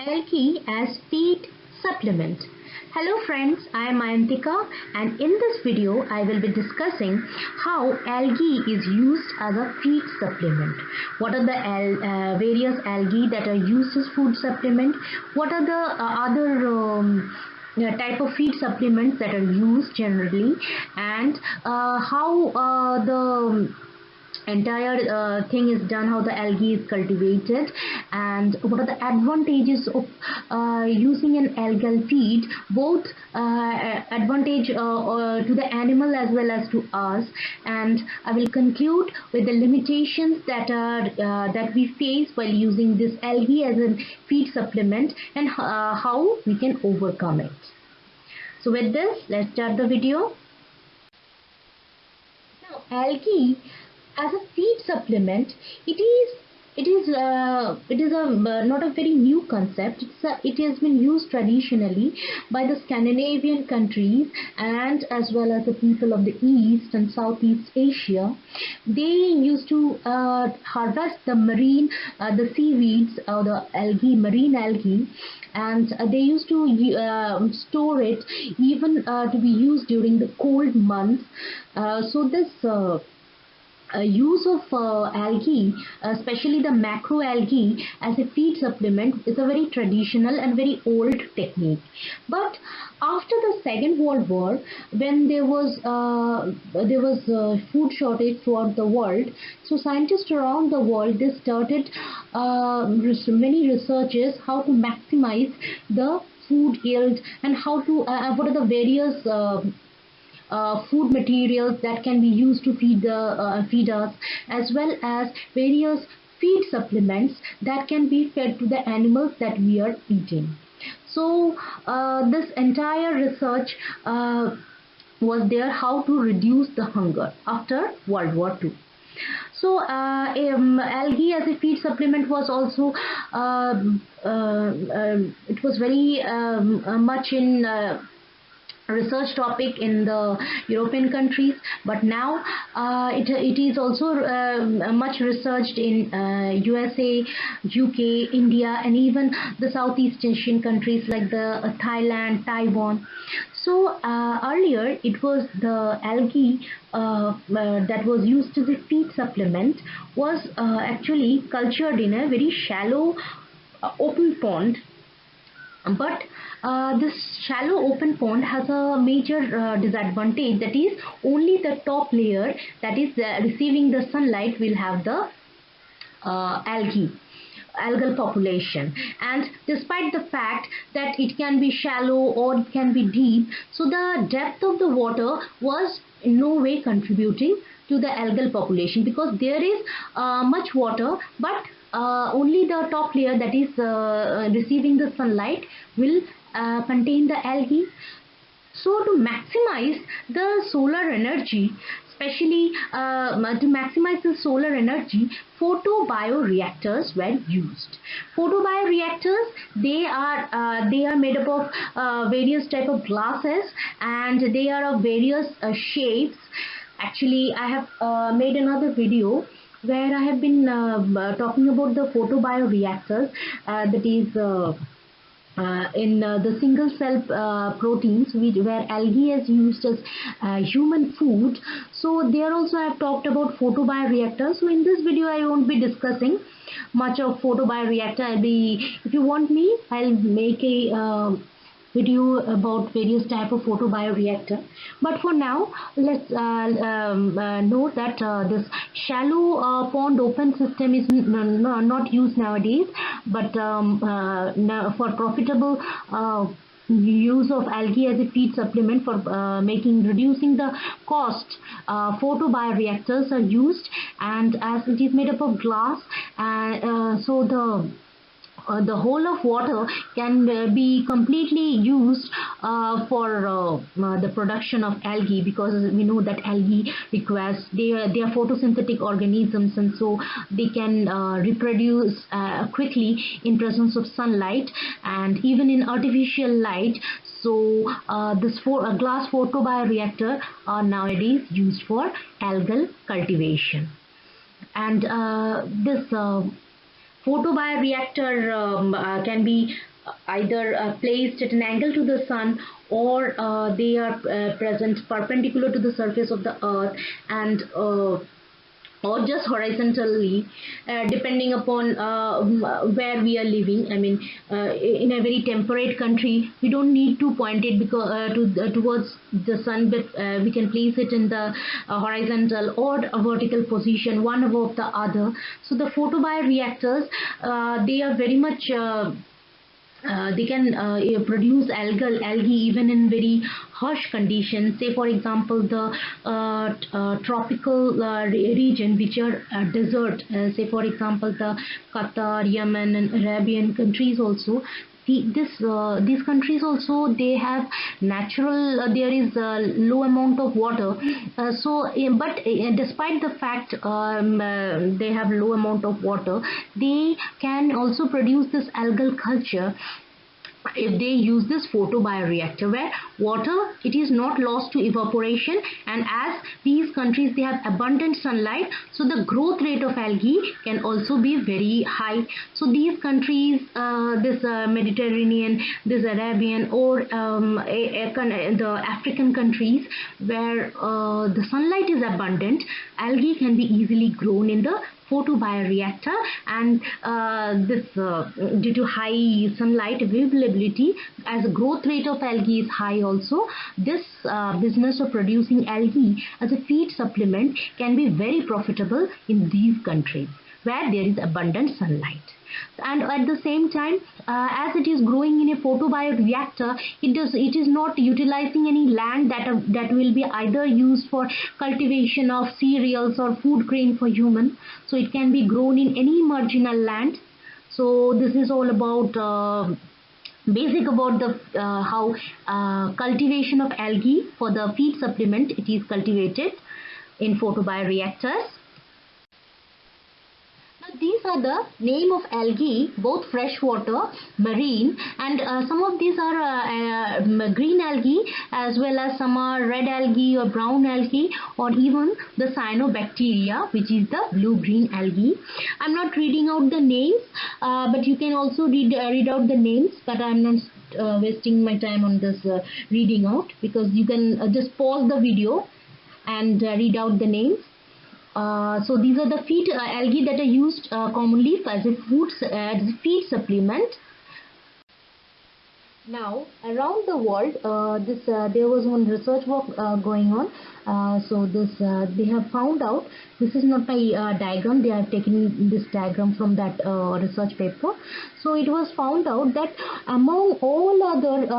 Algae as feed supplement. Hello friends, I am Ayantika and in this video I will be discussing how algae is used as a feed supplement. What are the various algae that are used as food supplement? What are the other type of feed supplements that are used generally, and how the entire thing is done, how the algae is cultivated, and what are the advantages of using an algal feed, both advantage to the animal as well as to us. And I will conclude with the limitations that we face while using this algae as a feed supplement, and how we can overcome it. So with this, let's start the video. Now, algae as a feed supplement, it is not a very new concept. It has been used traditionally by the Scandinavian countries and as well as the people of the East and Southeast Asia. They used to harvest the seaweeds or the algae, marine algae, and they used to store it even to be used during the cold months. So this use of algae, especially the macroalgae as a feed supplement, is a very traditional and very old technique. But after the Second World War, when there was food shortage throughout the world, so scientists around the world, they started many researches how to maximize the food yield, and how to what are the various food materials that can be used to feed us, as well as various feed supplements that can be fed to the animals that we are eating. So this entire research was there, how to reduce the hunger after World War II. So algae as a feed supplement was also it was very much in research topic in the European countries, but now it is also much researched in USA, UK, India, and even the Southeast Asian countries like the Thailand, Taiwan. So earlier it was the algae that was used as a feed supplement was actually cultured in a very shallow open pond. But this shallow open pond has a major disadvantage, that is only the top layer that is receiving the sunlight will have the algal population. And despite the fact that it can be shallow or it can be deep, so the depth of the water was in no way contributing to the algal population, because there is much water, but only the top layer that is receiving the sunlight will contain the algae. So to maximize the solar energy, especially to maximize the solar energy, photobioreactors were used. Photobioreactors, they are made up of various type of glasses, and they are of various shapes. Actually, I have made another video where I have been talking about the photobioreactors, that is in the single cell proteins, where algae is used as human food. So there also I have talked about photobioreactors. So in this video I won't be discussing much of photobioreactor. If you want me, I'll make a video about various type of photobioreactor, but for now let's note that this shallow pond open system is not used nowadays, but for profitable use of algae as a feed supplement, for reducing the cost, photobioreactors are used, and as it is made up of glass, so the whole of water can be completely used for the production of algae, because we know that algae requires, they are photosynthetic organisms, and so they can reproduce quickly in presence of sunlight and even in artificial light. So this glass photobioreactor are nowadays used for algal cultivation. And this photobioreactor can be either placed at an angle to the sun, or they are present perpendicular to the surface of the earth, and or just horizontally, depending upon where we are living. I mean, in a very temperate country, we don't need to point it because towards the sun, but we can place it in the horizontal or a vertical position, one above the other. So the photobioreactors, they are very much they can produce algae even in very harsh conditions. Say for example, the tropical region which are desert, say for example the Qatar, Yemen and Arabian countries also. These countries also, they have natural, there is a low amount of water, but despite the fact they have low amount of water, they can also produce this algal culture if they use this photobioreactor, where water, it is not lost to evaporation, and as these countries, they have abundant sunlight, so the growth rate of algae can also be very high. So these countries, this Mediterranean, this Arabian, or the African countries where the sunlight is abundant, algae can be easily grown in the photobioreactor, and due to high sunlight availability, as the growth rate of algae is high also, this business of producing algae as a feed supplement can be very profitable in these countries where there is abundant sunlight. And at the same time, as it is growing in a photobioreactor, it is not utilizing any land that will be either used for cultivation of cereals or food grain for human. So it can be grown in any marginal land. So this is all about basic about the how cultivation of algae for the feed supplement, it is cultivated in photobioreactors. These are the name of algae, both freshwater, marine, and some of these are green algae, as well as some are red algae or brown algae, or even the cyanobacteria, which is the blue-green algae. I'm not reading out the names, but you can also read out the names, but I'm not wasting my time on this reading out, because you can just pause the video and read out the names. So these are the feed algae that are used commonly as a feed supplement. Now around the world, there was one research work going on. So they have found out, this is not my diagram, they have taken this diagram from that research paper. So it was found out that among all other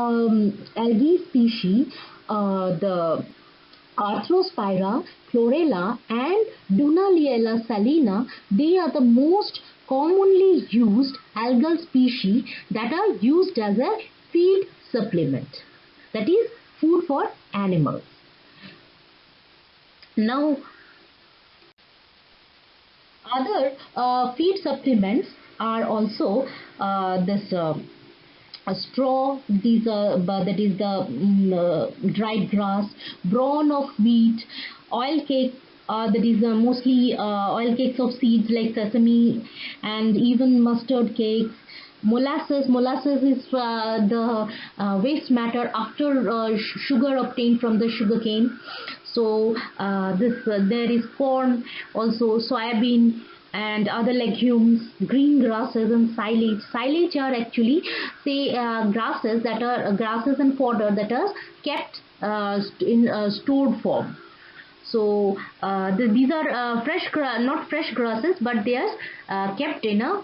algae species, the Arthrospira, Chlorella and Dunaliella salina, they are the most commonly used algal species that are used as a feed supplement, that is food for animals. Now other feed supplements are also this straw, these that is the dried grass, bran of wheat, oil cake, that is mostly oil cakes of seeds like sesame, and even mustard cakes. Molasses is the waste matter after sugar obtained from the sugarcane. So there is corn, also soybean and other legumes, green grasses and silage. Silage are actually grasses that are grasses and fodder that are kept in stored form. So these are not fresh grasses, but they are kept in a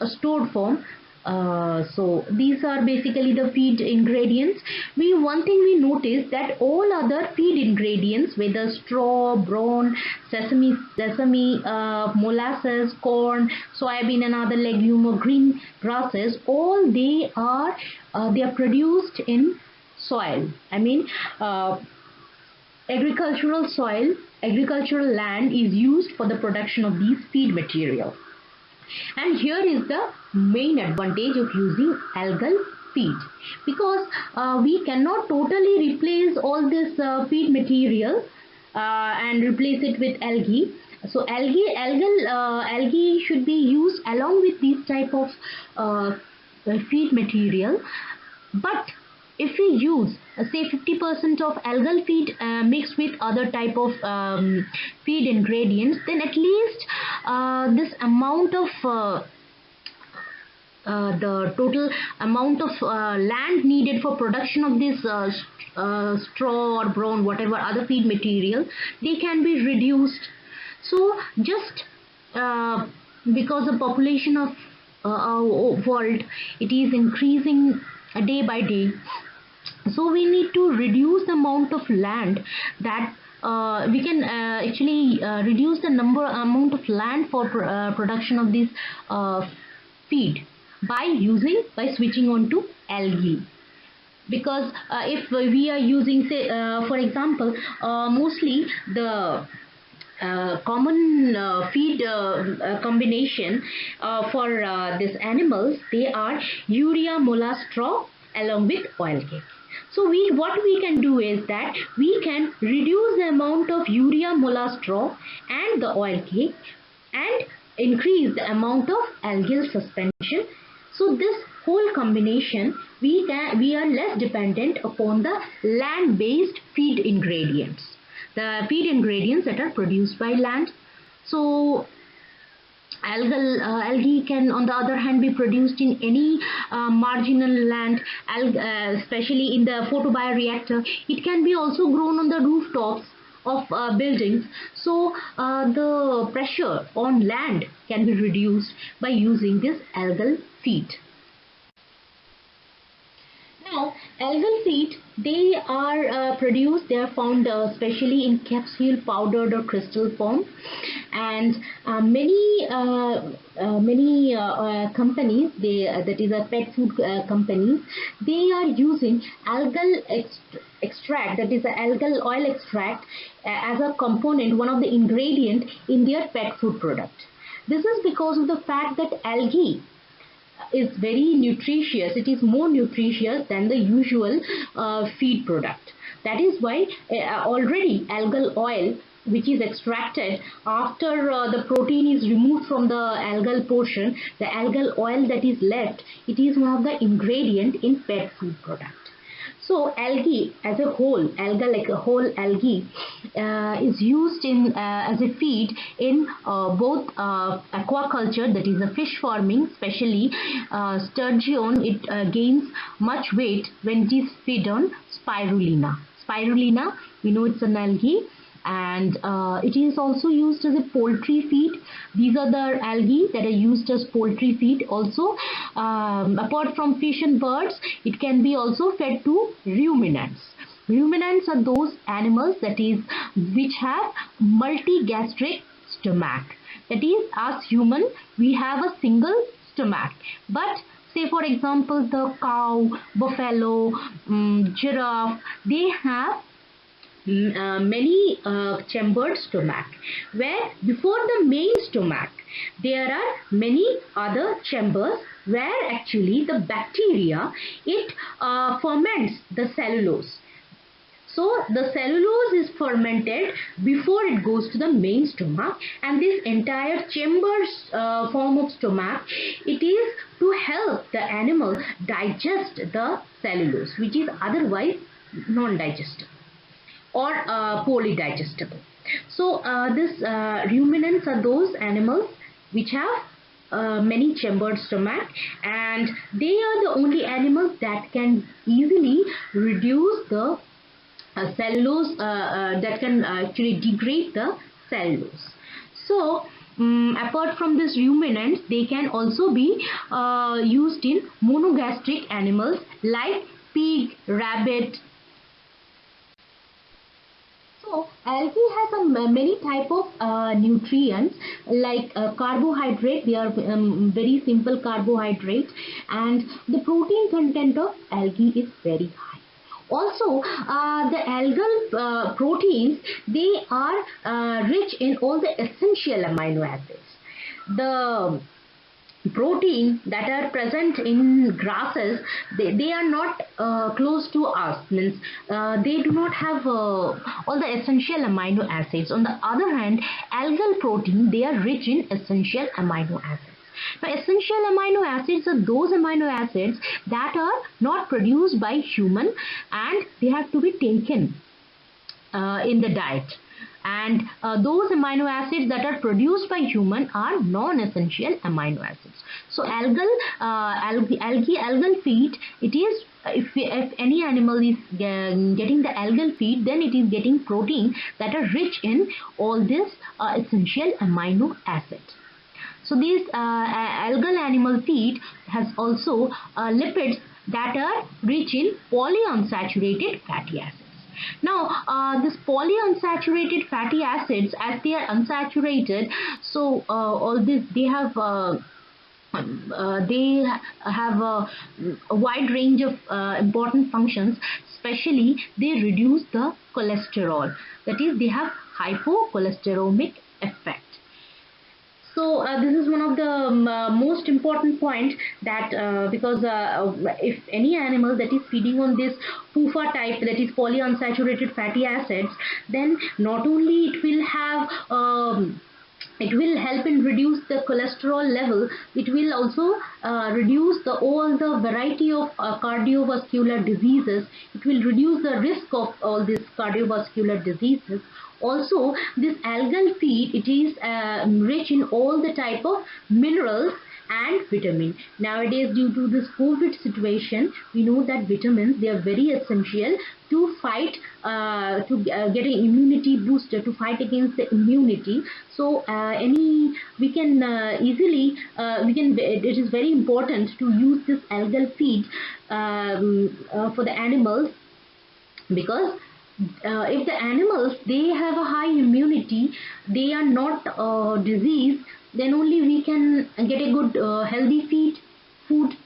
stored form. So these are basically the feed ingredients. One thing we noticed, that all other feed ingredients, whether straw, bran, sesame, molasses, corn, soybean and other legume or green grasses, all they are produced in soil. I mean, agricultural land is used for the production of these feed material. And here is the main advantage of using algal feed, because we cannot totally replace all this feed material and replace it with algae. So algae should be used along with these type of feed material. But if we use say 50% of algal feed mixed with other type of feed ingredients, then at least this amount of the total amount of land needed for production of this straw or brown, whatever other feed material, they can be reduced. So just uh, because the population of our world, it is increasing day by day, so we need to reduce the amount of land that we can actually reduce the amount of land for production of this feed by switching on to algae. Because if we are using, say for example, mostly the common feed combination for this animals, they are urea mola straw along with oil cake. So what we can do is that we can reduce the amount of urea mola straw and the oil cake and increase the amount of algal suspension. So this whole combination, we are less dependent upon the land based feed ingredients, the feed ingredients that are produced by land. So algae can on the other hand be produced in any marginal land, especially in the photobioreactor. It can be also grown on the rooftops of buildings. So the pressure on land can be reduced by using this algal feed. Now, algal feed, they are produced, they are found especially in capsule, powdered or crystal form, and many companies, that is a pet food companies, they are using algal extract, that is the algal oil extract, as a component, one of the ingredient in their pet food product. This is because of the fact that algae is very nutritious. It is more nutritious than the usual feed product. That is why already algal oil, which is extracted after the protein is removed from the algal portion, the algal oil that is left, it is one of the ingredient in pet food product. So algae as a whole, algal like a whole algae is used in as a feed in both aquaculture, that is a fish farming, especially sturgeon. It gains much weight when it is fed on spirulina. Spirulina, we know it's an algae, and it is also used as a poultry feed. These are the algae that are used as poultry feed also. Apart from fish and birds, it can be also fed to ruminants. Ruminants are those animals that is which have multi-gastric stomach. That is, as human, we have a single stomach, but say for example the cow, buffalo, giraffe, they have many chambered stomach, where before the main stomach there are many other chambers where actually the bacteria, it ferments the cellulose. So the cellulose is fermented before it goes to the main stomach, and this entire chambers form of stomach, it is to help the animal digest the cellulose, which is otherwise non-digestible or poorly digestible. So this ruminants are those animals which have many chambered stomach, and they are the only animals that can easily reduce the cellulose, that can actually degrade the cellulose. So apart from this ruminants, they can also be used in monogastric animals like pig, rabbit. So algae has many type of nutrients like carbohydrate. They are very simple carbohydrate, and the protein content of algae is very high. Also, the algal proteins, they are rich in all the essential amino acids. The protein that are present in grasses, they are not close to us, means they do not have all the essential amino acids. On the other hand, algal protein, they are rich in essential amino acids. Now, essential amino acids are those amino acids that are not produced by human, and they have to be taken in the diet. And those amino acids that are produced by human are non-essential amino acids. So algal feed, it is, if any animal is getting the algal feed, then it is getting protein that are rich in all this essential amino acids. So this algal animal feed has also lipids that are rich in polyunsaturated fatty acids. Now, this polyunsaturated fatty acids, as they are unsaturated, so all this, they have a wide range of important functions. Especially, they reduce the cholesterol. That is, they have hypocholesteremic effect. So this is one of the most important point, that because if any animal that is feeding on this PUFA type, that is polyunsaturated fatty acids, then not only it will have it will help in reduce the cholesterol level, it will also reduce all the variety of cardiovascular diseases. It will reduce the risk of all these cardiovascular diseases. Also, this algal feed, it is rich in all the type of minerals and vitamin. Nowadays, due to this COVID situation, we know that vitamins, they are very essential to fight, get an immunity booster, to fight against the immunity. So we can easily, it is very important to use this algal feed for the animals, because if the animals, they have a high immunity, they are not diseased, then only we can get a good healthy food.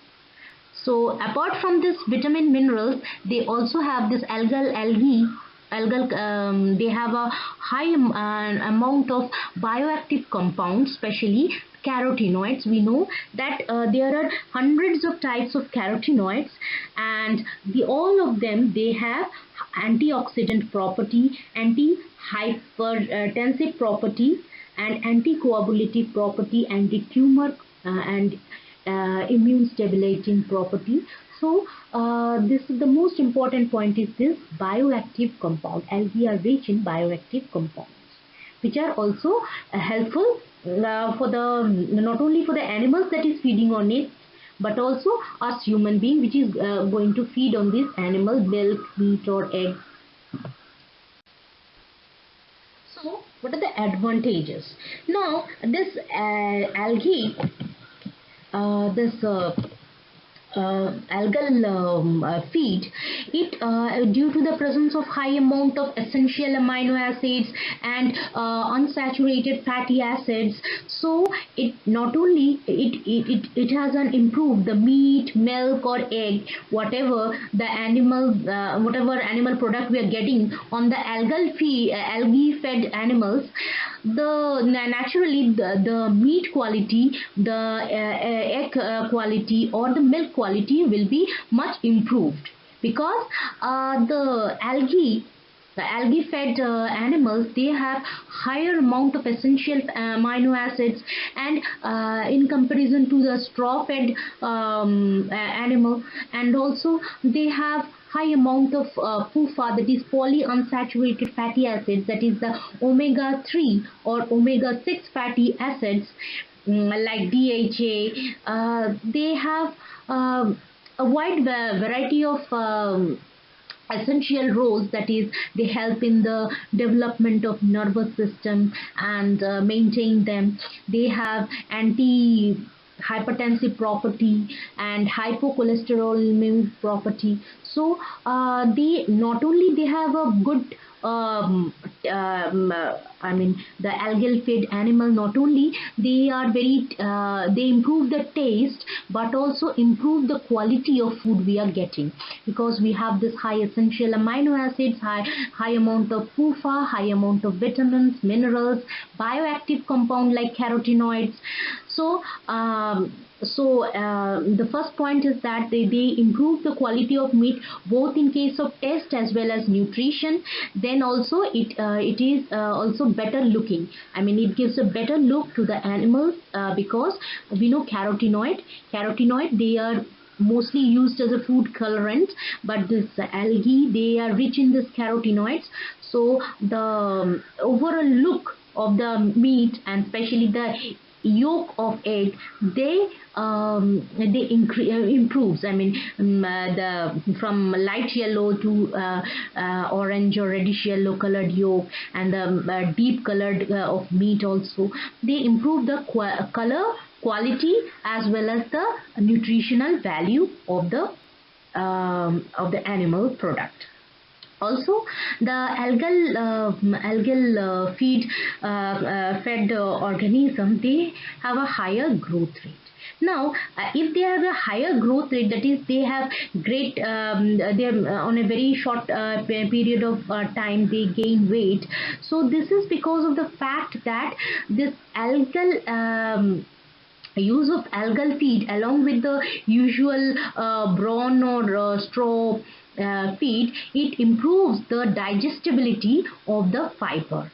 So apart from this vitamin minerals, they also have this algae. They have a high amount of bioactive compounds, especially carotenoids. We know that there are hundreds of types of carotenoids, and all of them, they have antioxidant property, anti-hypertensive property, and anticoagulative property, anti-tumor, and immune stabilizing property. So this is the most important point, is this bioactive compound. Algae are rich in bioactive compounds, which are also helpful for the, not only for the animals that is feeding on it, but also us human being, which is going to feed on this animal, milk, meat or eggs. So what are the advantages? Now this algae, this algal feed, it due to the presence of high amount of essential amino acids and unsaturated fatty acids, so it not only it has an improved the meat, milk or egg, whatever the animal whatever animal product we are getting on the algae fed animals, the naturally the meat quality, the egg quality or the milk quality will be much improved, because the algae fed animals, they have higher amount of essential amino acids, and in comparison to the straw fed animal, and also they have high amount of PUFA, that is polyunsaturated fatty acids, that is the omega-3 or omega-6 fatty acids, like DHA. They have a wide variety of essential roles, that is, they help in the development of nervous system and maintain them. They have anti-hypertensive property and hypocholesterol property. So they not only they have a good I mean the algal fed animal, not only they are very they improve the taste but also improve the quality of food we are getting, because we have this high essential amino acids, high amount of PUFA, high amount of vitamins, minerals, bioactive compound like carotenoids. So the first point is that they improve the quality of meat both in case of taste as well as nutrition. Then also it is also better looking. I mean it gives a better look to the animals because we know carotenoid they are mostly used as a food colorant, but this algae they are rich in this carotenoids, so the overall look of the meat and especially the yolk of egg they improves. I mean the from light yellow to orange or reddish yellow colored yolk, and the deep colored of meat also, they improve the color, quality as well as the nutritional value of the animal product. Also, the algal feed fed organism, they have a higher growth rate. Now, if they have a higher growth rate, that is, they have great, they on a very short period of time they gain weight. So this is because of the fact that this algal use of algal feed along with the usual brawn or straw feed, it improves the digestibility of the fiber.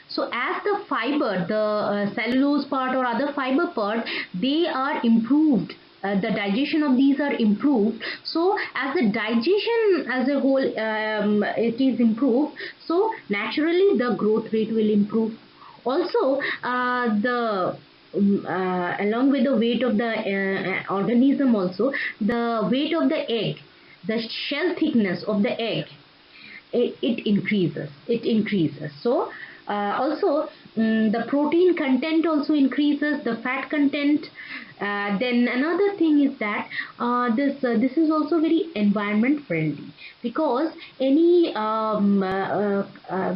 So as the fiber, the cellulose part or other fiber part, they are improved. The digestion of these are improved. So as the digestion as a whole it is improved, so naturally the growth rate will improve. Also along with the weight of the organism, also the weight of the egg, the shell thickness of the egg, it increases. So also the protein content also increases, the fat content. Then another thing is that this is also very environment friendly, because any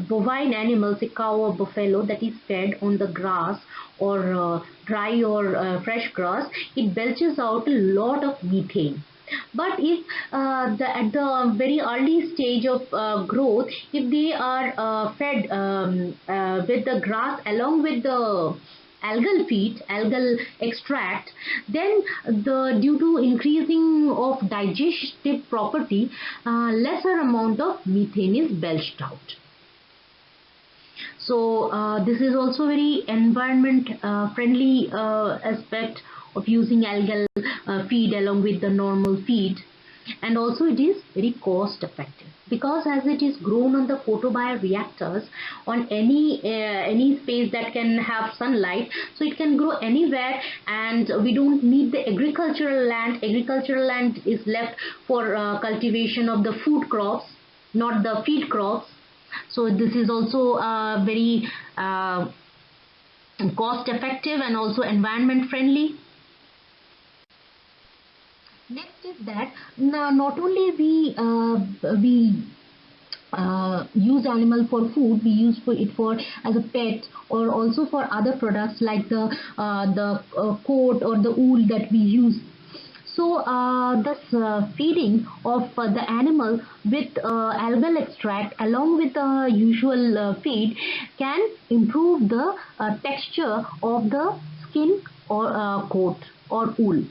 bovine animals, a cow or buffalo that is fed on the grass or dry or fresh grass, it belches out a lot of methane. But if at the very early stage of growth, if they are fed with the grass along with the algal feed, algal extract, then due to increasing of digestive property, lesser amount of methane is belched out. So this is also very environment friendly aspect of using algal feed along with the normal feed. And also it is very cost effective, because as it is grown on the photobioreactors on any space that can have sunlight, so it can grow anywhere, and we don't need the agricultural land. Agricultural land is left for cultivation of the food crops, not the feed crops. So this is also very cost effective and also environment friendly. Next is that not only we use animal for food, we use it for as a pet, or also for other products like the coat or the wool that we use. So this feeding of the animal with algal extract along with the usual feed can improve the texture of the skin or coat or wool.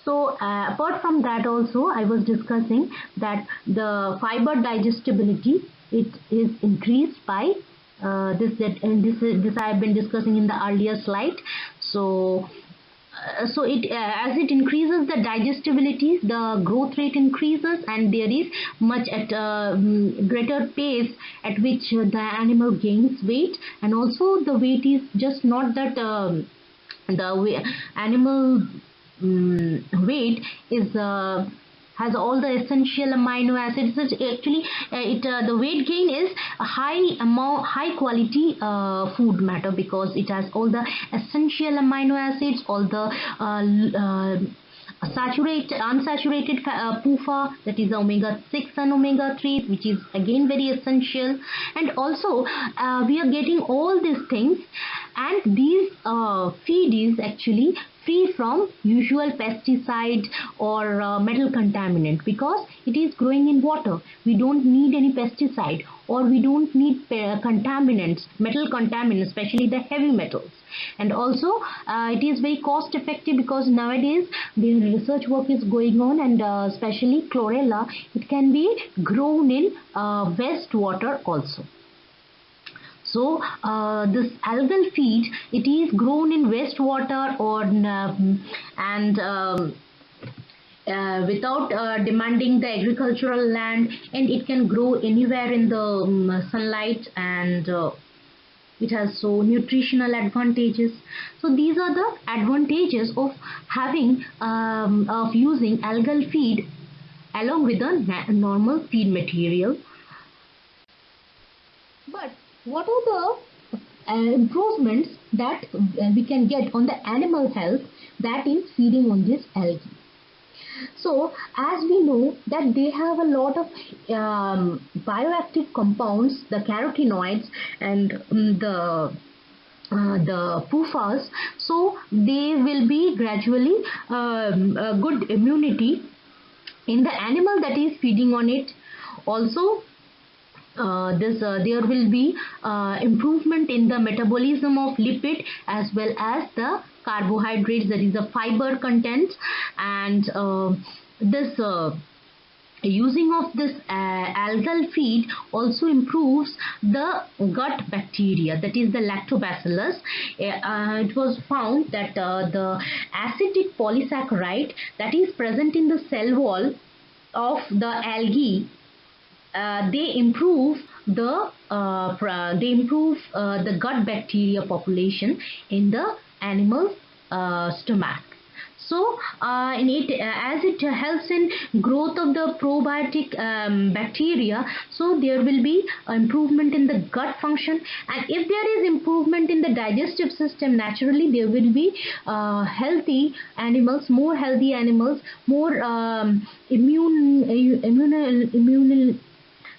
So apart from that also, I was discussing that the fiber digestibility, it is increased by this I have been discussing in the earlier slide. So it as it increases the digestibility, the growth rate increases, and there is much at greater pace at which the animal gains weight. And also the weight is just not that the animal weight is has all the essential amino acids. Actually the weight gain is a high quality food matter, because it has all the essential amino acids, all the unsaturated PUFA, that is omega 6 and omega 3, which is again very essential. And also we are getting all these things, and these feed is actually free from usual pesticide or metal contaminant, because it is growing in water. We don't need any pesticide, or we don't need contaminants, metal contaminants, especially the heavy metals. And also it is very cost effective, because nowadays the research work is going on, and especially chlorella, it can be grown in wastewater also. So this algal feed, it is grown in wastewater, or without demanding the agricultural land, and it can grow anywhere in the sunlight, and it has so nutritional advantages. So these are the advantages of having of using algal feed along with the normal feed material. But what are the improvements that we can get on the animal health, that is feeding on this algae? So as we know that they have a lot of bioactive compounds, the carotenoids and the PUFAs, so they will be gradually a good immunity in the animal that is feeding on it. Also there will be improvement in the metabolism of lipid as well as the carbohydrates, that is the fiber content. And this using of this algal feed also improves the gut bacteria, that is the lactobacillus. It was found that the acidic polysaccharide that is present in the cell wall of the algae, they improve the gut bacteria population in the animal's stomach. So as it helps in growth of the probiotic bacteria, so there will be improvement in the gut function. And if there is improvement in the digestive system, naturally there will be healthy animals, more healthy animals, more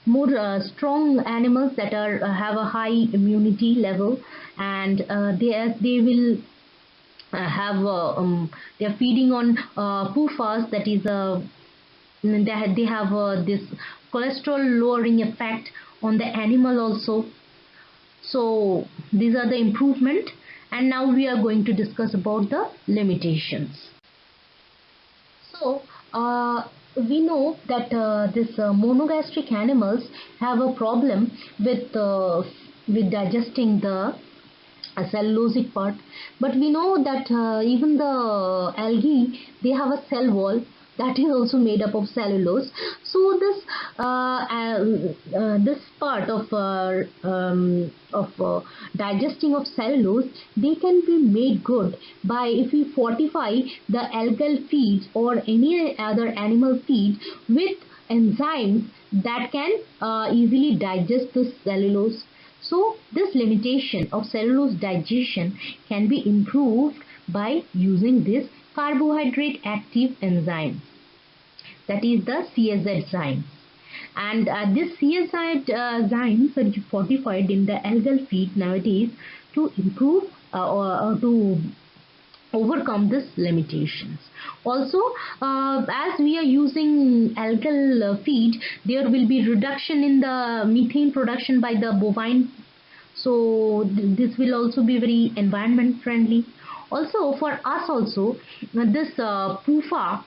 more strong animals that are have a high immunity level, and they will have they are feeding on PUFAs, that is they have this cholesterol lowering effect on the animal also. So these are the improvement, and now we are going to discuss about the limitations. So we know that this monogastric animals have a problem with digesting the cellulosic part, but we know that even the algae, they have a cell wall that is also made up of cellulose. So this this part of digesting of cellulose, they can be made good by if we fortify the algal feeds or any other animal feed with enzymes that can easily digest the cellulose. So this limitation of cellulose digestion can be improved by using this carbohydrate active enzyme, that is the CSZ enzyme. And this CSZ enzymes are fortified in the algal feed nowadays to improve or to overcome these limitations. Also as we are using algal feed, there will be reduction in the methane production by the bovine, so this will also be very environment friendly. Also for us also, this PUFA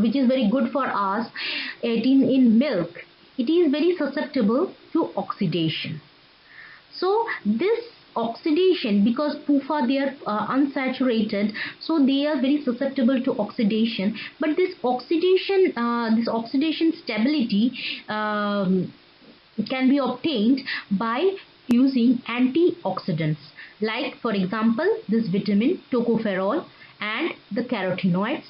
which is very good for us, in milk, it is very susceptible to oxidation. So this oxidation, because PUFA, they are unsaturated, so they are very susceptible to oxidation. But this oxidation stability can be obtained by using antioxidants, like for example this vitamin tocopherol and the carotenoids.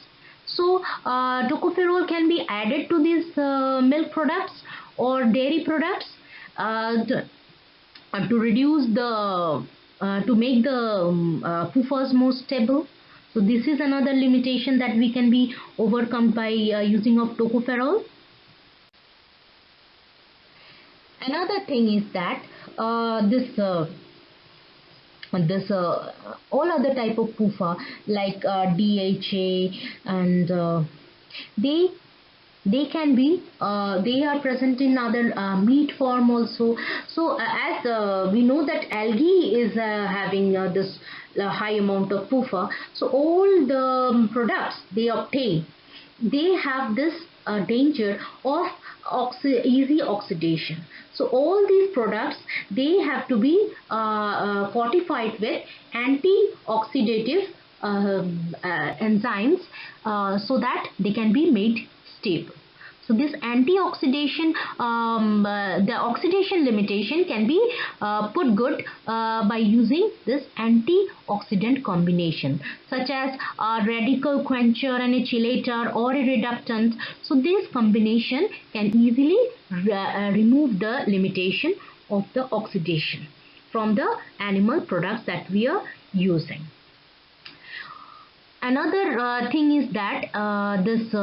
So tocopherol can be added to these milk products or dairy products to reduce the to make the PUFAs more stable. So this is another limitation that we can be overcome by using of tocopherol. Another thing is that this all other type of PUFA like DHA and they can be they are present in other meat form also. So as we know that algae is having this high amount of PUFA, so all the products they obtain, they have this danger of easy oxidation. So all these products, they have to be fortified with antioxidative enzymes so that they can be made stable. So this antioxidation, the oxidation limitation can be put good by using this antioxidant combination, such as a radical quencher and a chelator or a reductant. So this combination can easily remove the limitation of the oxidation from the animal products that we are using. Another thing is that this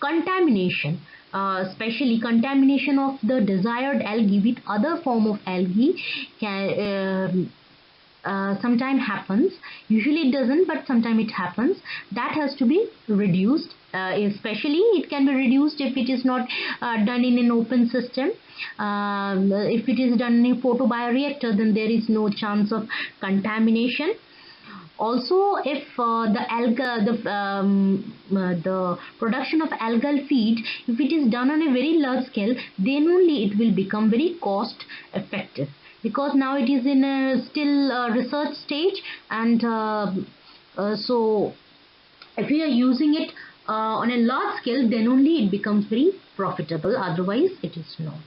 contamination, especially contamination of the desired algae with other form of algae, can sometimes happens. Usually it doesn't, but sometimes it happens. That has to be reduced. Especially it can be reduced if it is not done in an open system. If it is done in a photobioreactor, then there is no chance of contamination. Also, if the production of algal feed, if it is done on a very large scale, then only it will become very cost effective, because now it is in a still research stage, and so if we are using it on a large scale, then only it becomes very profitable, otherwise it is not.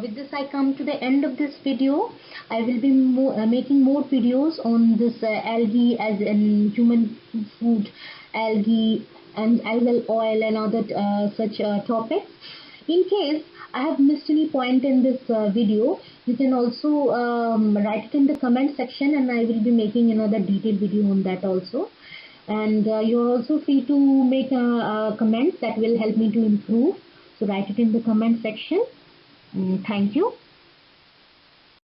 With this I come to the end of this video. I will be making more videos on this algae as in human food, algae and algal oil and other such topics. In case I have missed any point in this video, you can also write it in the comment section, and I will be making another detailed video on that also. And you are also free to make comments that will help me to improve. So write it in the comment section. Thank you.